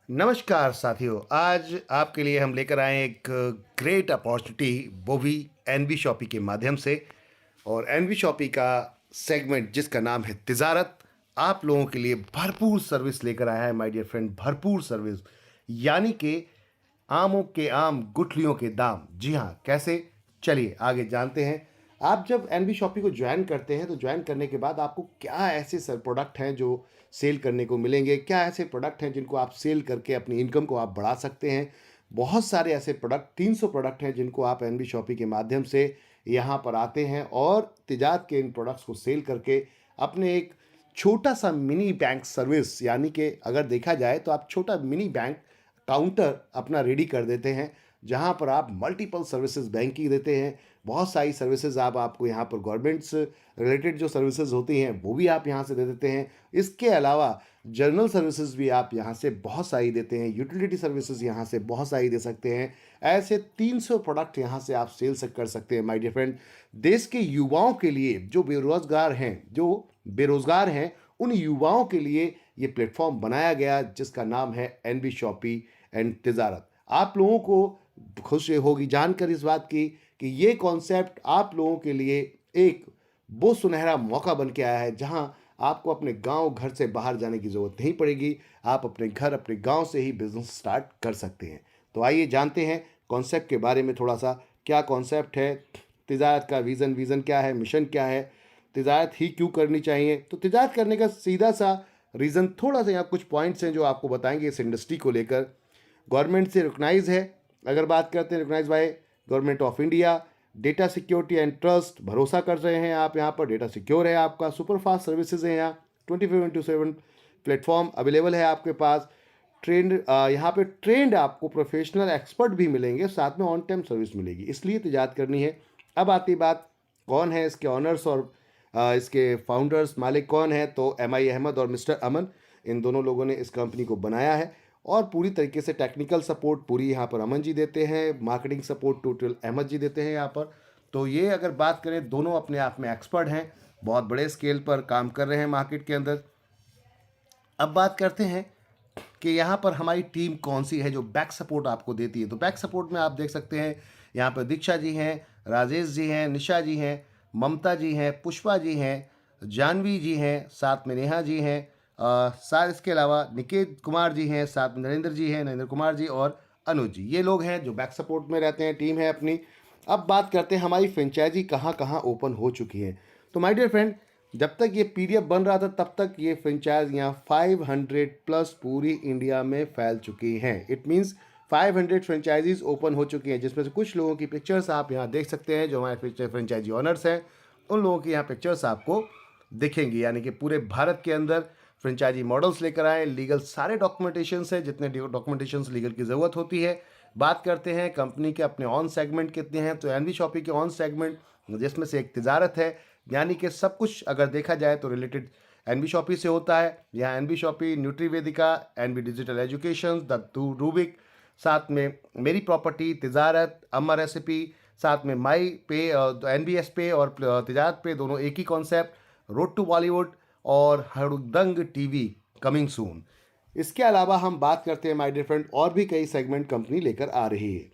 नमस्कार साथियों, आज आपके लिए हम लेकर आए हैं एक ग्रेट अपॉर्चुनिटी, वो भी एनबी शॉपी के माध्यम से। और एनबी शॉपी का सेगमेंट जिसका नाम है तिजारत, आप लोगों के लिए भरपूर सर्विस लेकर आया है माय डियर फ्रेंड। भरपूर सर्विस यानी कि आमों के आम गुठलियों के दाम। जी हाँ, कैसे? चलिए आगे जानते हैं। आप जब एनबी शॉपी को ज्वाइन करते हैं तो ज्वाइन करने के बाद आपको क्या ऐसे सर प्रोडक्ट हैं जो सेल करने को मिलेंगे, क्या ऐसे प्रोडक्ट हैं जिनको आप सेल करके अपनी इनकम को आप बढ़ा सकते हैं। बहुत सारे ऐसे प्रोडक्ट, 300 प्रोडक्ट हैं जिनको आप एनबी शॉपी के माध्यम से यहाँ पर आते हैं और तिजारत के इन प्रोडक्ट्स को सेल करके अपने एक छोटा सा मिनी बैंक सर्विस, यानी कि अगर देखा जाए तो आप छोटा मिनी बैंक काउंटर अपना रेडी कर देते हैं, जहां पर आप मल्टीपल सर्विसेज बैंक की देते हैं। बहुत सारी सर्विसेज आप आपको यहाँ पर गवर्नमेंट्स रिलेटेड जो सर्विसेज होती हैं वो भी आप यहाँ से दे देते हैं। इसके अलावा जनरल सर्विसेज भी आप यहाँ से बहुत सारी देते हैं, यूटिलिटी सर्विसेज यहाँ से बहुत सारी दे सकते हैं। ऐसे 300 प्रोडक्ट यहाँ से आप सेल कर सकते हैं माय डियर फ्रेंड। देश के युवाओं के लिए जो बेरोजगार हैं उन युवाओं के लिए ये प्लेटफॉर्म बनाया गया जिसका नाम है एनबी शॉपी एंड तिजारत। आप लोगों को खुशी होगी जानकर इस बात की कि ये कॉन्सेप्ट आप लोगों के लिए एक वो सुनहरा मौका बन के आया है जहां आपको अपने गांव घर से बाहर जाने की ज़रूरत नहीं पड़ेगी। आप अपने घर, अपने गांव से ही बिजनेस स्टार्ट कर सकते हैं। तो आइए जानते हैं कॉन्सेप्ट के बारे में थोड़ा सा। क्या कॉन्सेप्ट है तिजारत का? विज़न क्या है, मिशन क्या है, तिजारत ही क्यों करनी चाहिए? तो तिजारत करने का सीधा सा रीज़न, थोड़ा सा यहाँ कुछ पॉइंट्स हैं जो आपको बताएंगे इस इंडस्ट्री को लेकर। गवर्नमेंट से रिकॉग्नाइज है, अगर बात करते हैं recognise by government of India. Data security and trust, भरोसा कर रहे हैं आप यहाँ पर, डेटा सिक्योर है आपका। सुपर फास्ट सर्विसेज हैं यहाँ, 24/7 प्लेटफॉर्म अवेलेबल है आपके पास। ट्रेंड यहाँ पे ट्रेंड आपको प्रोफेशनल एक्सपर्ट भी मिलेंगे, साथ में ऑन टाइम सर्विस मिलेगी, इसलिए तिजारत करनी है। अब आती बात, कौन है इसके ऑनर्स और इसके फाउंडर्स, मालिक कौन है? तो MI अहमद और मिस्टर अमन, इन दोनों लोगों ने इस कंपनी को बनाया है। और पूरी तरीके से टेक्निकल सपोर्ट पूरी यहाँ पर अमन जी देते हैं, मार्केटिंग सपोर्ट टोटल अहमद जी देते हैं यहाँ पर। तो ये अगर बात करें, दोनों अपने आप में एक्सपर्ट हैं, बहुत बड़े स्केल पर काम कर रहे हैं मार्केट के अंदर। अब बात करते हैं कि यहाँ पर हमारी टीम कौन सी है जो बैक सपोर्ट आपको देती है। तो बैक सपोर्ट में आप देख सकते हैं यहाँ पर दीक्षा जी हैं, राजेश जी हैं, निशा जी हैं, ममता जी हैं, पुष्पा जी हैं, जानवी जी हैं, साथ में नेहा जी हैं, साथ इसके अलावा निकेत कुमार जी हैं, साथ में नरेंद्र जी हैं, नरेंद्र कुमार जी और अनुज जी। ये लोग हैं जो बैक सपोर्ट में रहते हैं, टीम है अपनी। अब बात करते हैं हमारी फ्रेंचाइजी कहाँ कहाँ ओपन हो चुकी है। तो माय डियर फ्रेंड, जब तक ये PDF बन रहा था तब तक ये फ्रेंचाइजियाँ 500 प्लस पूरी इंडिया में फैल चुकी हैं। इट मीन्स 500 फ्रेंचाइजीज ओपन हो चुकी हैं, जिसमें से कुछ लोगों की पिक्चर्स आप यहाँ देख सकते हैं जो हमारे फ्रेंचाइजी ऑनर्स हैं। उन लोगों की यहाँ पिक्चर्स आपको दिखेंगी, यानी कि पूरे भारत के अंदर फ्रेंचाइजी मॉडल्स लेकर आए, लीगल सारे डॉक्यूमेंटेशंस है, जितने डॉक्यूमेंटेशंस लीगल की ज़रूरत होती है। बात करते हैं कंपनी के अपने ऑन सेगमेंट कितने हैं, तो एनबी शॉपी के ऑन सेगमेंट जिसमें से एक तिजारत है, यानी कि सब कुछ अगर देखा जाए तो रिलेटेड एनबी शॉपी से होता है। यहाँ NB shoppy, nutri Vedika, NB digital education, the Rubik, साथ में मेरी प्रॉपर्टी, तिजारत, अमर रेसिपी, साथ में माई पे, NBS पे और तिजारत पे, दोनों एक ही कॉन्सेप्ट। रोड टू बॉलीवुड और हड़दंग TV कमिंग सून। इसके अलावा हम बात करते हैं माय डियर फ्रेंड, और भी कई सेगमेंट कंपनी लेकर आ रही है।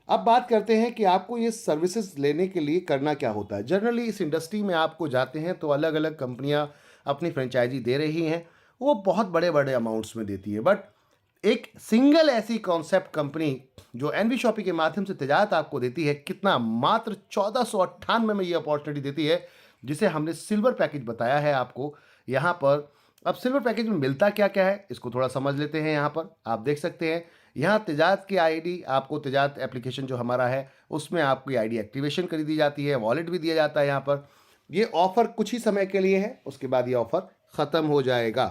अब बात करते हैं कि आपको ये सर्विसेज लेने के लिए करना क्या होता है। जनरली इस इंडस्ट्री में आपको जाते हैं तो अलग अलग कंपनियां अपनी फ्रेंचाइजी दे रही हैं, वो बहुत बड़े बड़े अमाउंट्स में देती है। बट एक सिंगल ऐसी कॉन्सेप्ट कंपनी जो एनबी शॉपी के माध्यम से तिजारत आपको देती है, कितना, मात्र 1498 में ये अपॉर्चुनिटी देती है, जिसे हमने सिल्वर पैकेज बताया है आपको यहाँ पर। अब सिल्वर पैकेज में मिलता क्या क्या है इसको थोड़ा समझ लेते हैं। यहाँ पर आप देख सकते हैं, यहाँ तिजारत की आईडी आपको, तिजारत एप्लीकेशन जो हमारा है उसमें आपकी आईडी एक्टिवेशन कर दी जाती है, वॉलेट भी दिया जाता है यहाँ पर। ये ऑफर कुछ ही समय के लिए है, उसके बाद ये ऑफर ख़त्म हो जाएगा।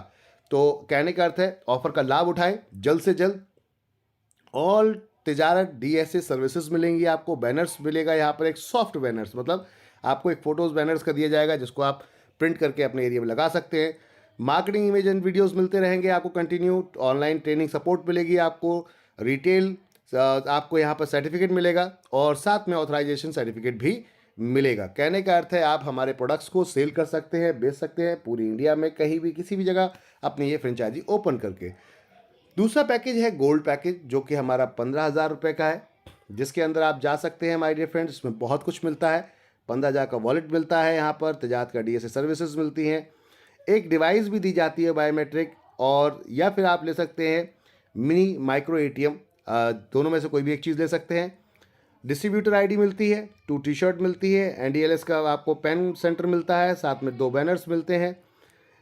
तो कहने का अर्थ है ऑफर का लाभ उठाएं जल्द से जल्द। ऑल तिजारत DSA सर्विसेज मिलेंगी आपको, बैनर्स मिलेगा यहाँ पर, एक सॉफ्ट बैनर्स, मतलब आपको एक फोटोज बैनर्स का दिया जाएगा जिसको आप प्रिंट करके अपने एरिया में लगा सकते हैं। मार्केटिंग इमेज एंड वीडियोस मिलते रहेंगे आपको कंटिन्यू, ऑनलाइन ट्रेनिंग सपोर्ट मिलेगी आपको, रिटेल आपको यहाँ पर सर्टिफिकेट मिलेगा और साथ में ऑथराइजेशन सर्टिफिकेट भी मिलेगा। कहने का अर्थ है आप हमारे प्रोडक्ट्स को सेल कर सकते हैं, बेच सकते हैं पूरी इंडिया में, कहीं भी किसी भी जगह अपनी ये फ्रेंचाइजी ओपन करके। दूसरा पैकेज है गोल्ड पैकेज, जो कि हमारा 15,000 रुपये का है, जिसके अंदर आप जा सकते हैं माय डियर फ्रेंड्स। इसमें बहुत कुछ मिलता है। 15,000 का वॉलेट मिलता है, यहाँ पर तजारत का डीएसए सर्विसेज मिलती हैं, एक डिवाइस भी दी जाती है बायोमेट्रिक, और या फिर आप ले सकते हैं मिनी माइक्रो एटीएम, दोनों में से कोई भी एक चीज़ ले सकते हैं। डिस्ट्रीब्यूटर आईडी मिलती है, 2 टी शर्ट मिलती है, एनडीएलएस का आपको पेन सेंटर मिलता है, साथ में 2 बैनर्स मिलते हैं,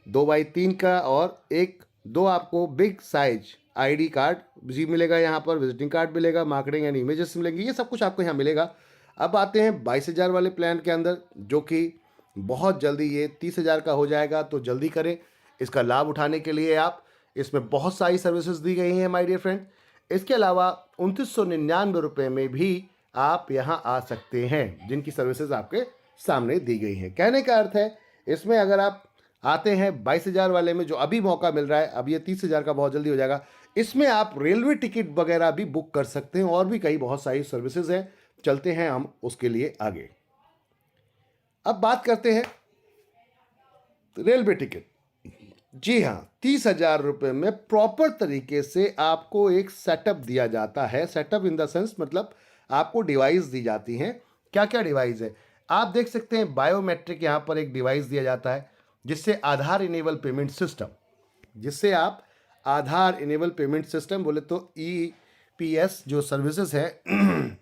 2x3 का, और 2 आपको बिग साइज आईडी कार्ड भी मिलेगा, यहाँ पर विजिटिंग कार्ड मिलेगा, मार्केटिंग एंड इमेजेस मिलेंगे, ये सब कुछ आपको यहाँ मिलेगा। अब आते हैं 22,000 वाले प्लान के अंदर, जो कि बहुत जल्दी ये 30,000 का हो जाएगा, तो जल्दी करें इसका लाभ उठाने के लिए। आप इसमें बहुत सारी सर्विसेज दी गई हैं माय डियर फ्रेंड। इसके अलावा 2999 रुपये में भी आप यहाँ आ सकते हैं, जिनकी सर्विसेज आपके सामने दी गई हैं। कहने का अर्थ है, इसमें अगर आप आते हैं 22,000 वाले में, जो अभी मौका मिल रहा है, अब ये 30,000 का बहुत जल्दी हो जाएगा, इसमें आप रेलवे टिकट वगैरह भी बुक कर सकते हैं, और भी कई बहुत सारी सर्विसेज हैं। चलते हैं हम उसके लिए आगे। अब बात करते हैं रेलवे टिकट। जी हाँ, 30,000 रुपये में प्रॉपर तरीके से आपको एक सेटअप दिया जाता है। सेटअप इन द सेंस मतलब आपको डिवाइस दी जाती हैं। क्या क्या डिवाइस है आप देख सकते हैं। बायोमेट्रिक यहाँ पर एक डिवाइस दिया जाता है, जिससे आधार इनेबल पेमेंट सिस्टम, जिससे आप आधार इनेबल पेमेंट सिस्टम बोले तो ईपीएस जो सर्विसेज है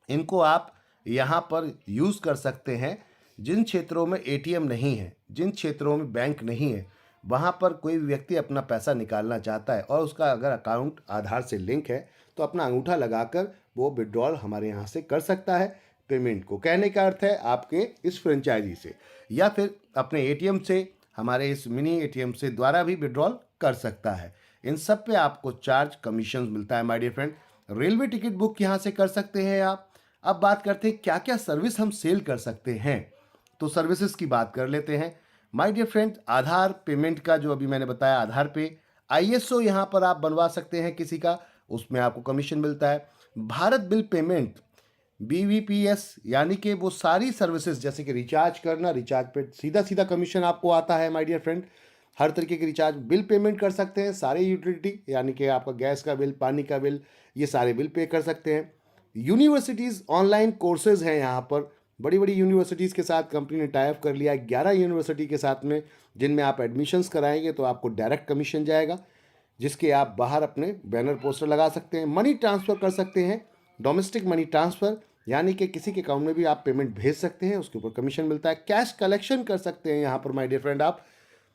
इनको आप यहाँ पर यूज़ कर सकते हैं। जिन क्षेत्रों में एटीएम नहीं है, जिन क्षेत्रों में बैंक नहीं है, वहाँ पर कोई व्यक्ति अपना पैसा निकालना चाहता है और उसका अगर अकाउंट आधार से लिंक है, तो अपना अंगूठा लगाकर वो विड्रॉल हमारे यहाँ से कर सकता है पेमेंट को। कहने का अर्थ है आपके इस फ्रेंचाइजी से या फिर अपने एटीएम से, हमारे इस मिनी एटीएम से द्वारा भी विड्रॉल कर सकता है। इन सब पे आपको चार्ज कमीशन मिलता है my dear friend. Railway ticket book यहाँ से कर सकते हैं आप। अब बात करते हैं क्या क्या सर्विस हम सेल कर सकते हैं, तो सर्विसेज की बात कर लेते हैं my dear friend. Aadhaar payment का जो अभी मैंने बताया, आधार पे आईएसओ यहाँ पर आप बनवा सकते हैं किसी का, उसमें आपको कमीशन मिलता है। भारत बिल पेमेंट बीवीपीएस, यानी कि वो सारी सर्विसेज जैसे कि रिचार्ज करना, रिचार्ज पे सीधा सीधा कमीशन आपको आता है माय डियर फ्रेंड। हर तरीके के रिचार्ज बिल पेमेंट कर सकते हैं, सारे यूटिलिटी यानी कि आपका गैस का बिल, पानी का बिल, ये सारे बिल पे कर सकते हैं। यूनिवर्सिटीज़ ऑनलाइन कोर्सेज हैं यहाँ पर, बड़ी बड़ी यूनिवर्सिटीज़ के साथ कंपनी ने टाई अप कर लिया है 11 यूनिवर्सिटी के साथ में, जिनमें आप एडमिशन्स कराएंगे तो आपको डायरेक्ट कमीशन जाएगा, जिसके आप बाहर अपने बैनर पोस्टर लगा सकते हैं। मनी ट्रांसफ़र कर सकते हैं, डोमेस्टिक मनी ट्रांसफ़र, यानी कि किसी के अकाउंट में भी आप पेमेंट भेज सकते हैं, उसके ऊपर कमीशन मिलता है। कैश कलेक्शन कर सकते हैं यहाँ पर माय डियर फ्रेंड आप,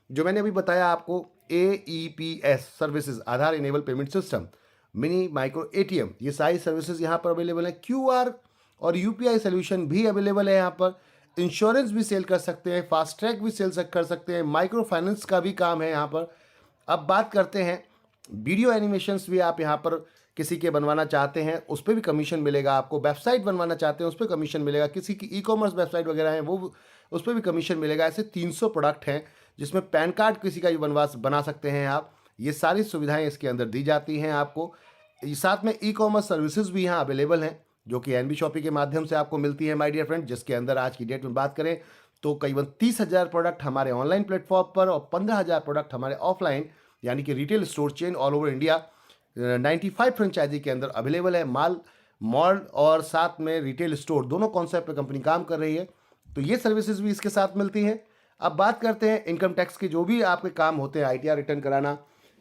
जो मैंने अभी बताया आपको, AEPS services, Aadhaar enable payment system, mini micro ATM, ये सारी सर्विसेज यहाँ पर अवेलेबल है। क्यूआर और यूपीआई सोल्यूशन भी अवेलेबल है यहाँ पर। इंश्योरेंस भी सेल कर सकते हैं, फास्ट ट्रैक भी सेल कर सकते हैं, माइक्रो फाइनेंस का भी काम है यहाँ पर। अब बात करते हैं वीडियो एनिमेशंस भी आप यहाँ पर किसी के बनवाना चाहते हैं, उस पर भी कमीशन मिलेगा आपको। वेबसाइट बनवाना चाहते हैं, उस पर कमीशन मिलेगा। किसी की ई-कॉमर्स वेबसाइट वगैरह है वो, उस पर भी कमीशन मिलेगा। ऐसे 300 प्रोडक्ट हैं, जिसमें पैन कार्ड किसी का भी बना सकते हैं आप। ये सारी सुविधाएं इसके अंदर दी जाती हैं आपको। साथ में ई-कॉमर्स सर्विसेज भी यहाँ अवेलेबल हैं, जो कि एनबी शॉपी के माध्यम से आपको मिलती है माय डियर फ्रेंड, जिसके अंदर आज की डेट में बात करें तो करीबन 30,000 प्रोडक्ट हमारे ऑनलाइन प्लेटफॉर्म पर और 15,000 प्रोडक्ट हमारे ऑफलाइन यानी कि retail store chain all over India 95 franchisee के अंदर अवेलेबल है। मॉल और साथ में रिटेल स्टोर दोनों कॉन्सेप्ट पे कंपनी काम कर रही है, तो ये सर्विसेज भी इसके साथ मिलती हैं। अब बात करते हैं इनकम टैक्स के जो भी आपके काम होते हैं, आईटीआर रिटर्न कराना,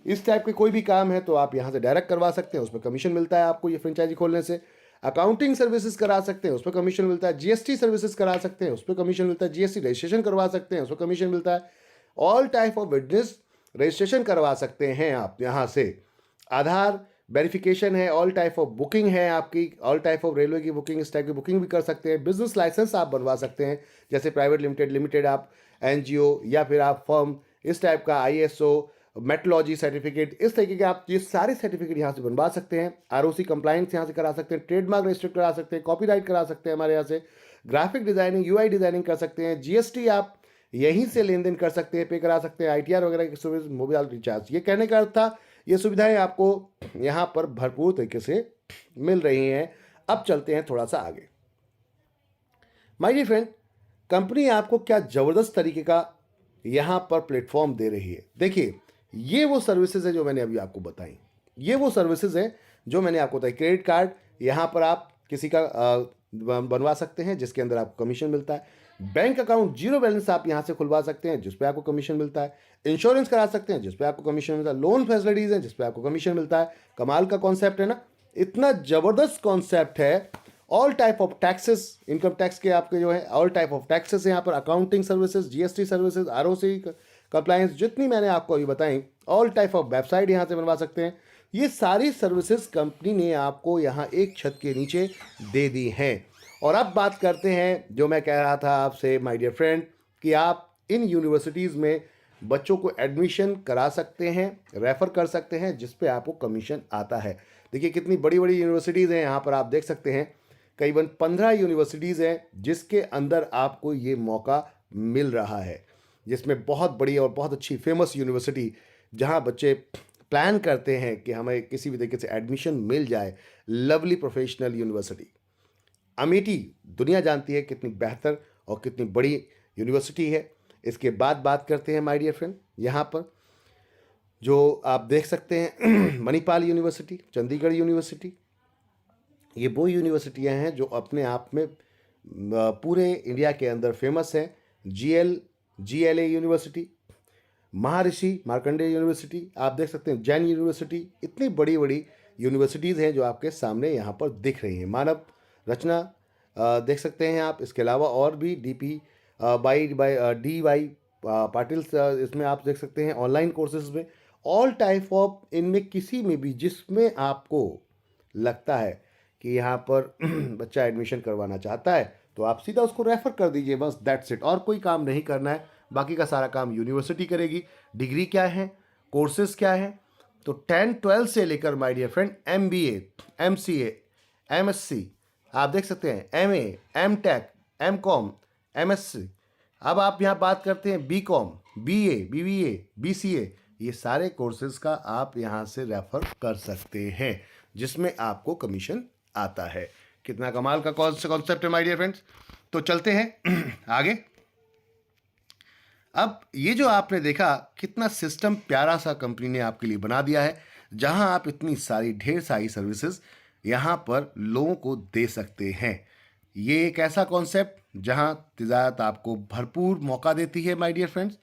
इस टाइप के कोई भी काम है तो आप यहाँ से डायरेक्ट करवा सकते हैं, उस पर कमीशन मिलता है आपको ये फ्रेंचाइजी खोलने से। अकाउंटिंग सर्विसेज करा सकते हैं, उस पर कमीशन मिलता है। जीएसटी सर्विसेज करा सकते हैं, उस पर कमीशन मिलता है। जीएसटी रजिस्ट्रेशन करवा सकते हैं, उस पर कमीशन मिलता है। All type of business registration करवा सकते हैं आप यहाँ से। आधार वेरिफिकेशन है, ऑल टाइप ऑफ बुकिंग है आपकी, ऑल टाइप ऑफ रेलवे की बुकिंग, इस टाइप की बुकिंग भी कर सकते हैं। बिजनेस लाइसेंस आप बनवा सकते हैं, जैसे प्राइवेट लिमिटेड आप एनजीओ या फिर आप फर्म, इस टाइप का आईएसओ, मेट्रोलॉजी सर्टिफिकेट, इस तरीके के आप ये सारे सर्टिफिकेट यहाँ से बनवा सकते हैं। आरओसी कंप्लायंस यहाँ से करा सकते हैं, ट्रेडमार्क रजिस्टर करा सकते हैं, कॉपीराइट करा सकते हैं हमारे यहाँ से, ग्राफिक डिजाइनिंग, यूआई डिजाइनिंग कर सकते हैं। जीएसटी आप यहीं से लेन देन कर सकते हैं, पे करा सकते हैं। आईटीआर वगैरह की सुविधा, मोबाइल रिचार्ज, ये कहने का अर्थ था ये सुविधाएं आपको यहाँ पर भरपूर तरीके से मिल रही हैं। अब चलते हैं थोड़ा सा आगे। माय डियर फ्रेंड, कंपनी आपको क्या ज़बरदस्त तरीके का यहाँ पर प्लेटफॉर्म दे रही है। देखिए, ये वो सर्विसेज है जो मैंने अभी आपको बताई, ये वो सर्विसेज है जो मैंने आपको बताई। क्रेडिट कार्ड यहाँ पर आप किसी का बनवा सकते हैं जिसके अंदर आपको कमीशन मिलता है। बैंक अकाउंट जीरो बैलेंस आप यहाँ से खुलवा सकते हैं जिस पे आपको कमीशन मिलता है। इंश्योरेंस करा सकते हैं जिस पे आपको कमीशन मिलता है। लोन फैसिलिटीज हैं जिस पे आपको कमीशन मिलता है। कमाल का कॉन्सेप्ट है ना, इतना जबरदस्त कॉन्सेप्ट है। All type of taxes, income tax के आपके जो है ऑल टाइप ऑफ टैक्सेस यहाँ पर, accounting services, GST services, ROC compliance, जितनी मैंने आपको अभी बताई, ऑल टाइप ऑफ वेबसाइट यहाँ से बनवा सकते हैं। ये सारी सर्विसेज कंपनी ने आपको यहाँ एक छत के नीचे दे दी हैं। और अब बात करते हैं जो मैं कह रहा था आपसे माय डियर फ्रेंड, कि आप इन यूनिवर्सिटीज़ में बच्चों को एडमिशन करा सकते हैं, रेफ़र कर सकते हैं, जिस पे आपको कमीशन आता है। देखिए कितनी बड़ी बड़ी यूनिवर्सिटीज़ हैं, यहाँ पर आप देख सकते हैं करीबन 15 यूनिवर्सिटीज़ हैं जिसके अंदर आपको ये मौका मिल रहा है, जिसमें बहुत बड़ी और बहुत अच्छी फेमस यूनिवर्सिटी जहाँ बच्चे प्लान करते हैं कि हमें किसी भी तरीके से एडमिशन मिल जाए, लवली प्रोफेशनल यूनिवर्सिटी अमेठी दुनिया जानती है कितनी बेहतर और कितनी बड़ी यूनिवर्सिटी है। इसके बाद बात करते हैं माय डियर फ्रेंड, यहाँ पर जो आप देख सकते हैं मणिपाल यूनिवर्सिटी, चंडीगढ़ यूनिवर्सिटी, ये वो यूनिवर्सिटियाँ हैं जो अपने आप में पूरे इंडिया के अंदर फेमस हैं। GLA यूनिवर्सिटी, महर्षि मार्कंडेय यूनिवर्सिटी, आप देख सकते हैं जैन यूनिवर्सिटी, इतनी बड़ी बड़ी यूनिवर्सिटीज़ हैं जो आपके सामने यहाँ पर दिख रही हैं। मानव रचना देख सकते हैं आप। इसके अलावा और भी DY पाटिल इसमें आप देख सकते हैं ऑनलाइन कोर्सेज में। ऑल टाइप ऑफ, इनमें किसी में भी जिसमें आपको लगता है कि यहाँ पर बच्चा एडमिशन करवाना चाहता है तो आप सीधा उसको रेफ़र कर दीजिए, बस दैट्स इट। और कोई काम नहीं करना है, बाकी का सारा काम यूनिवर्सिटी करेगी। डिग्री क्या है, कोर्सेज क्या है, तो 10-12 से लेकर my dear friend MBA, MCA, MSc, आप देख सकते हैं MA, MTech, MCom, MSc। अब आप यहाँ बात करते हैं BCom, BA, BBA, BCA, ये सारे कोर्सेज का आप यहाँ से रेफ़र कर सकते हैं जिसमें आपको कमीशन आता है। कितना कमाल का कॉन्सेप्ट है माय डियर फ्रेंड्स। तो चलते हैं आगे। अब ये जो आपने देखा कितना सिस्टम प्यारा सा कंपनी ने आपके लिए बना दिया है, जहां आप इतनी सारी ढेर सारी सर्विसेज यहां पर लोगों को दे सकते हैं। ये एक ऐसा कॉन्सेप्ट जहां तिजारत आपको भरपूर मौका देती है माय डियर फ्रेंड्स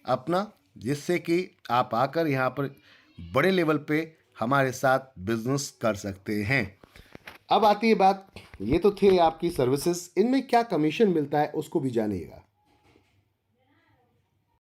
अपना, जिससे कि आप आकर यहाँ पर बड़े लेवल पे हमारे साथ बिजनेस कर सकते हैं। अब आती है बात, ये तो थे आपकी सर्विसेज, इनमें क्या कमीशन मिलता है उसको भी जानिएगा।